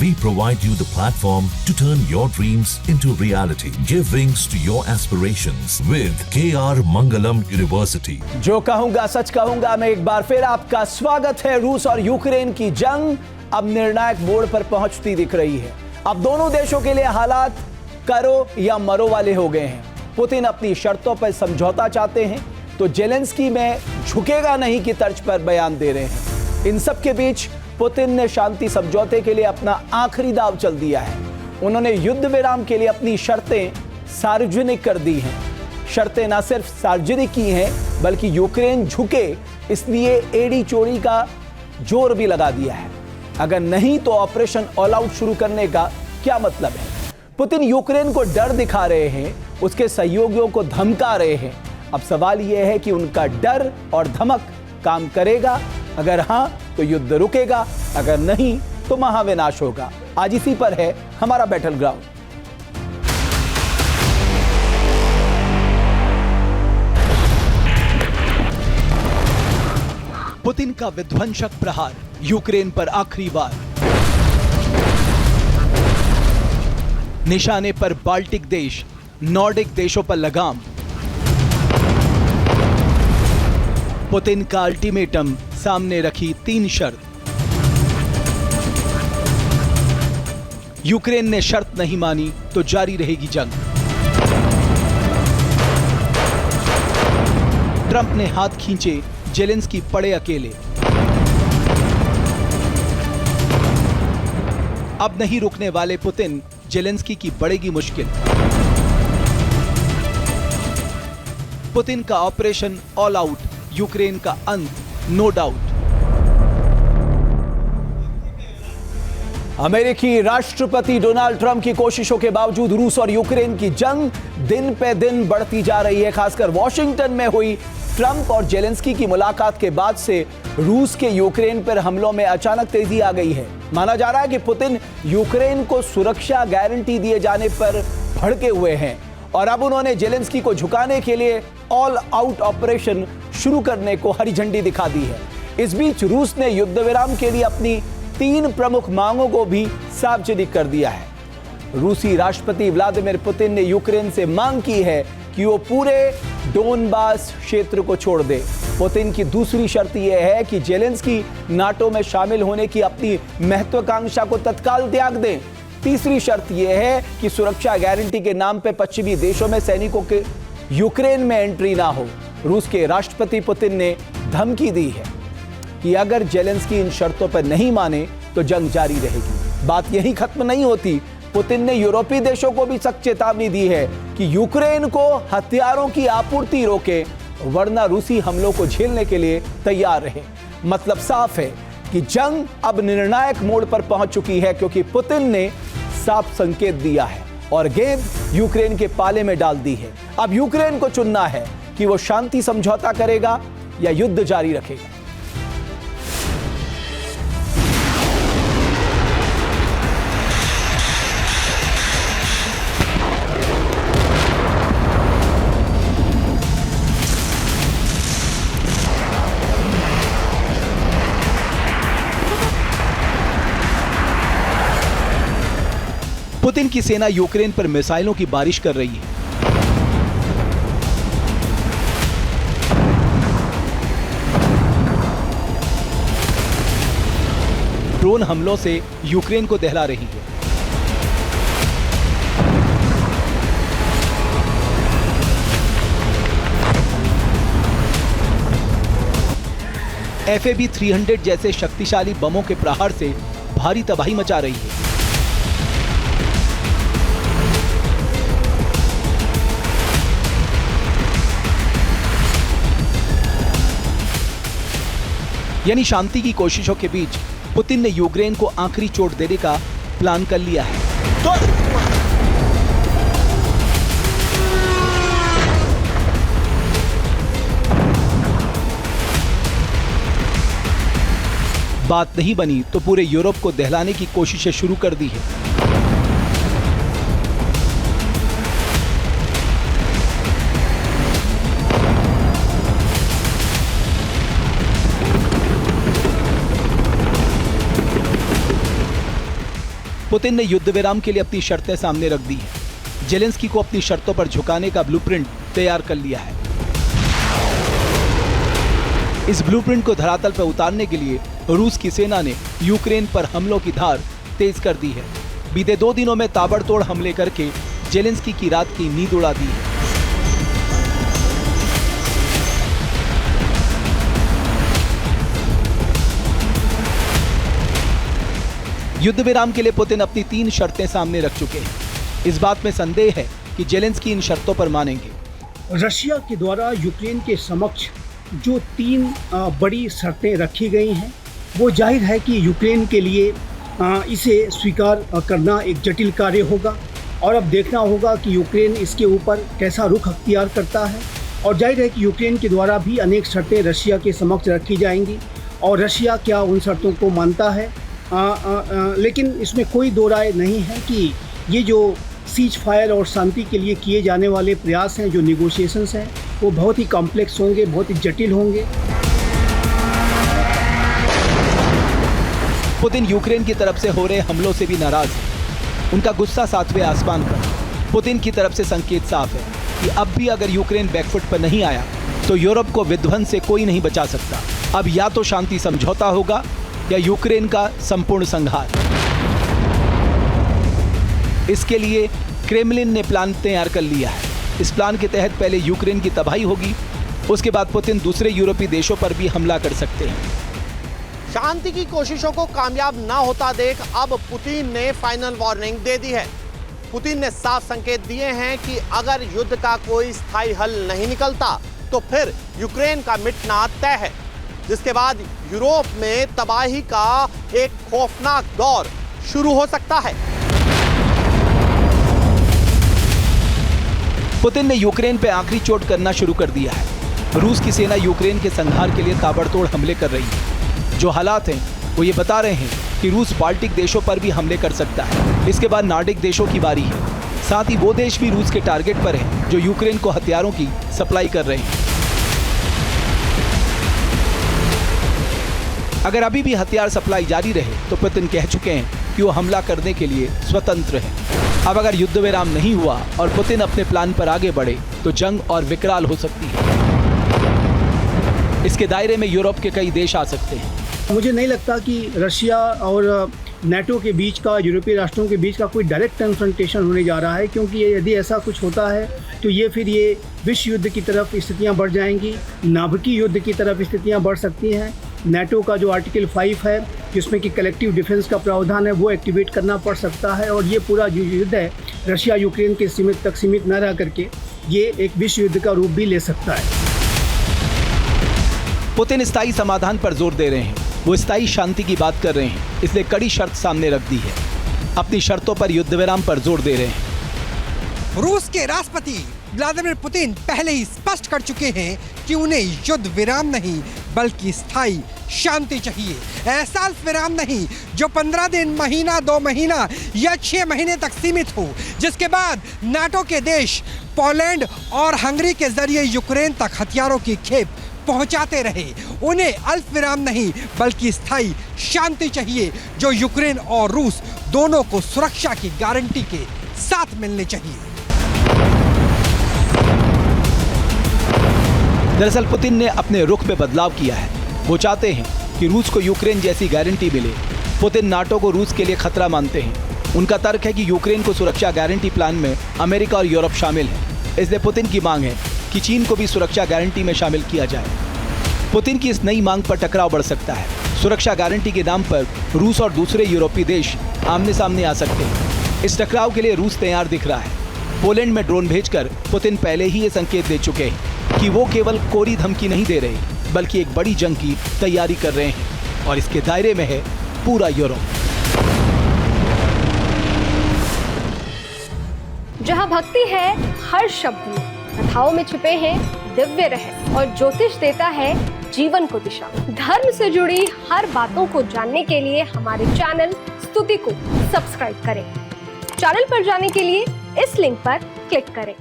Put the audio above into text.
We provide you the platform to turn your dreams into reality. Give wings to your aspirations with KR Mangalam University. जो कहूंगा सच कहूंगा मैं, एक बार फिर आपका स्वागत है। रूस और यूक्रेन की जंग अब निर्णायक मोड़ पर पहुंचती दिख रही है। अब दोनों देशों के लिए हालात करो या मरो वाले हो गए हैं। पुतिन अपनी शर्तों पर समझौता चाहते हैं तो जेलेंस्की में झुकेगा नहीं की तर्ज पर बयान दे रहे हैं। इन सब के बीच पुतिन ने शांति समझौते के लिए अपना आखिरी दांव चल दिया है। उन्होंने युद्ध विराम के लिए अपनी शर्तें सार्वजनिक कर दी हैं। शर्तें न सिर्फ सार्वजनिक की हैं बल्कि यूक्रेन झुके इसलिए एड़ी चोरी का जोर भी लगा दिया है। अगर नहीं तो ऑपरेशन ऑल आउट शुरू करने का क्या मतलब है? पुतिन यूक्रेन को डर दिखा रहे हैं, उसके सहयोगियों को धमका रहे हैं। अब सवाल यह है कि उनका डर और धमक काम करेगा। अगर हां तो युद्ध रुकेगा, अगर नहीं तो महाविनाश होगा। आज इसी पर है हमारा बैटल ग्राउंड। पुतिन का विध्वंसक प्रहार, यूक्रेन पर आखिरी वार। निशाने पर बाल्टिक देश, नॉर्डिक देशों पर लगाम। पुतिन का अल्टीमेटम, सामने रखी 3 शर्त। यूक्रेन ने शर्त नहीं मानी तो जारी रहेगी जंग। ट्रंप ने हाथ खींचे, जेलेंस्की पड़े अकेले। अब नहीं रुकने वाले पुतिन, जेलेंस्की की बढ़ेगी मुश्किल। पुतिन का ऑपरेशन ऑल आउट, यूक्रेन का अंत नो डाउट। अमेरिकी राष्ट्रपति डोनाल्ड ट्रंप की कोशिशों के बावजूद रूस और यूक्रेन की जंग दिन पे दिन बढ़ती जा रही है। खासकर वॉशिंगटन में हुई ट्रंप और जेलेंस्की की मुलाकात के बाद से रूस के यूक्रेन पर हमलों में अचानक तेजी आ गई है। माना जा रहा है कि पुतिन यूक्रेन को सुरक्षा गारंटी दिए जाने पर भड़के हुए हैं और अब उन्होंने जेलेंस्की को झुकाने के लिए ऑल आउट ऑपरेशन शुरू करने को हरी झंडी दिखा दी है। इस बीच रूस ने युद्ध विराम के लिए अपनी 3 प्रमुख मांगों को भी सार्वजनिक कर दिया है। रूसी राष्ट्रपति व्लादिमीर पुतिन ने यूक्रेन से मांग की है कि वो पूरे डोनबास क्षेत्र को छोड़ दे। पुतिन की दूसरी शर्त यह है कि जेलेंस्की नाटो में शामिल होने की अपनी महत्वाकांक्षा को तत्काल त्याग दें। तीसरी शर्त यह है कि सुरक्षा गारंटी के नाम पर पश्चिमी देशों में सैनिकों के यूक्रेन में एंट्री ना हो। रूस के राष्ट्रपति पुतिन ने धमकी दी है कि अगर जेलेंस्की इन शर्तों पर नहीं माने तो जंग जारी रहेगी। बात यही खत्म नहीं होती। पुतिन ने यूरोपीय देशों को भी सख्त चेतावनी दी है कि यूक्रेन को हथियारों की आपूर्ति रोके, वरना रूसी हमलों को झेलने के लिए तैयार रहे। मतलब साफ है कि जंग अब निर्णायक मोड़ पर पहुंच चुकी है, क्योंकि पुतिन ने साफ संकेत दिया है और गेंद यूक्रेन के पाले में डाल दी है। अब यूक्रेन को चुनना है कि वो शांति समझौता करेगा या युद्ध जारी रखेगा। पुतिन की सेना यूक्रेन पर मिसाइलों की बारिश कर रही है। ड्रोन हमलों से यूक्रेन को दहला रही है। FAB 300 जैसे शक्तिशाली बमों के प्रहार से भारी तबाही मचा रही है। यानी शांति की कोशिशों के बीच पुतिन ने यूक्रेन को आखिरी चोट देने का प्लान कर लिया है। बात नहीं बनी तो पूरे यूरोप को दहलाने की कोशिशें शुरू कर दी है। पुतिन ने युद्ध विराम के लिए अपनी शर्तें सामने रख दी हैं। जेलेंस्की को अपनी शर्तों पर झुकाने का ब्लूप्रिंट तैयार कर लिया है। इस ब्लूप्रिंट को धरातल पर उतारने के लिए रूस की सेना ने यूक्रेन पर हमलों की धार तेज कर दी है। बीते 2 दिनों में ताबड़तोड़ हमले करके जेलेंस्की की रात की नींद उड़ा दी है। युद्ध विराम के लिए पुतिन अपनी 3 शर्तें सामने रख चुके हैं। इस बात में संदेह है कि जेलेंस्की इन शर्तों पर मानेंगे। रशिया के द्वारा यूक्रेन के समक्ष जो 3 बड़ी शर्तें रखी गई हैं, वो जाहिर है कि यूक्रेन के लिए इसे स्वीकार करना एक जटिल कार्य होगा और अब देखना होगा कि यूक्रेन इसके ऊपर कैसा रुख अख्तियार करता है। और जाहिर है कि यूक्रेन के द्वारा भी अनेक शर्तें रशिया के समक्ष रखी जाएंगी और रशिया क्या उन शर्तों को मानता है। लेकिन इसमें कोई दो राय नहीं है कि ये जो सीज फायर और शांति के लिए किए जाने वाले प्रयास हैं, जो निगोशिएशंस हैं, वो बहुत ही कॉम्प्लेक्स होंगे, बहुत ही जटिल होंगे। पुतिन यूक्रेन की तरफ से हो रहे हमलों से भी नाराज है। उनका गुस्सा 7वें आसमान पर। पुतिन की तरफ से संकेत साफ है कि अब भी अगर यूक्रेन बैकफुट पर नहीं आया तो यूरोप को विध्वंस से कोई नहीं बचा सकता। अब या तो शांति समझौता होगा या यूक्रेन का संपूर्ण संहार। इसके लिए क्रेमलिन ने प्लान तैयार कर लिया है। इस प्लान के तहत पहले यूक्रेन की तबाही होगी, उसके बाद पुतिन दूसरे यूरोपीय देशों पर भी हमला कर सकते हैं। शांति की कोशिशों को कामयाब ना होता देख अब पुतिन ने फाइनल वार्निंग दे दी है। पुतिन ने साफ संकेत दिए हैं कि अगर युद्ध का कोई स्थायी हल नहीं निकलता तो फिर यूक्रेन का मिटना तय है, जिसके बाद यूरोप में तबाही का एक खौफनाक दौर शुरू हो सकता है। पुतिन ने यूक्रेन पे आखिरी चोट करना शुरू कर दिया है। रूस की सेना यूक्रेन के संहार के लिए ताबड़तोड़ हमले कर रही है। जो हालात हैं वो ये बता रहे हैं कि रूस बाल्टिक देशों पर भी हमले कर सकता है। इसके बाद नॉर्डिक देशों की बारी है। साथ ही वो देश भी रूस के टारगेट पर हैं जो यूक्रेन को हथियारों की सप्लाई कर रहे हैं। अगर अभी भी हथियार सप्लाई जारी रहे तो पुतिन कह चुके हैं कि वो हमला करने के लिए स्वतंत्र है। अब अगर युद्ध विराम नहीं हुआ और पुतिन अपने प्लान पर आगे बढ़े तो जंग और विकराल हो सकती है। इसके दायरे में यूरोप के कई देश आ सकते हैं। मुझे नहीं लगता कि रशिया और नेटो के बीच का, यूरोपीय राष्ट्रों के बीच का कोई डायरेक्ट कन्फ्रंटेशन होने जा रहा है, क्योंकि यदि ऐसा कुछ होता है तो ये विश्व युद्ध की तरफ स्थितियां बढ़ जाएंगी, नाभिकीय युद्ध की तरफ स्थितियां बढ़ सकती हैं। नेटो का जो आर्टिकल 5 है जिसमें कि कलेक्टिव डिफेंस का प्रावधान है, वो एक्टिवेट करना पड़ सकता है और ये पूरा जो युद्ध है रशिया यूक्रेन के सीमित न रह करके ये एक विश्व युद्ध का रूप भी ले सकता है। पुतिन स्थायी समाधान पर जोर दे रहे हैं। वो स्थायी शांति की बात कर रहे हैं, इसलिए कड़ी शर्त सामने रख दी है। अपनी शर्तों पर युद्ध विराम पर जोर दे रहे हैं। रूस के राष्ट्रपति व्लादिमीर पुतिन पहले ही स्पष्ट कर चुके हैं कि उन्हें युद्ध विराम नहीं बल्कि स्थायी शांति चाहिए। ऐसा विराम नहीं जो 15 दिन, महीना, 2 महीना या 6 महीने तक सीमित हो, जिसके बाद नाटो के देश पोलैंड और हंगरी के जरिए यूक्रेन तक हथियारों की खेप पहुंचाते रहे। उन्हें अल्प विराम नहीं बल्कि स्थायी शांति चाहिए जो यूक्रेन और रूस दोनों को सुरक्षा की गारंटी के साथ मिलनी चाहिए। दरअसल पुतिन ने अपने रुख में बदलाव किया है। वो चाहते हैं कि रूस को यूक्रेन जैसी गारंटी मिले। पुतिन नाटो को रूस के लिए खतरा मानते हैं। उनका तर्क है कि यूक्रेन को सुरक्षा गारंटी प्लान में अमेरिका और यूरोप शामिल है। इसलिए पुतिन की मांग है कि चीन को भी सुरक्षा गारंटी में शामिल किया जाए। पुतिन की इस नई मांग पर टकराव बढ़ सकता है। सुरक्षा गारंटी के नाम पर रूस और दूसरे यूरोपीय देश आमने सामने आ सकते हैं। इस टकराव के लिए रूस तैयार दिख रहा है। पोलैंड में ड्रोन भेजकर पुतिन पहले ही ये संकेत दे चुके हैं कि वो केवल कोरी धमकी नहीं दे रहे बल्कि एक बड़ी जंग की तैयारी कर रहे हैं और इसके दायरे में है पूरा यूरोप। जहाँ भक्ति है हर शब्द में, कथाओं में छुपे हैं दिव्य रहस्य और ज्योतिष देता है जीवन को दिशा। धर्म से जुड़ी हर बातों को जानने के लिए हमारे चैनल स्तुति को सब्सक्राइब करें। चैनल पर जाने के लिए इस लिंक पर क्लिक करें।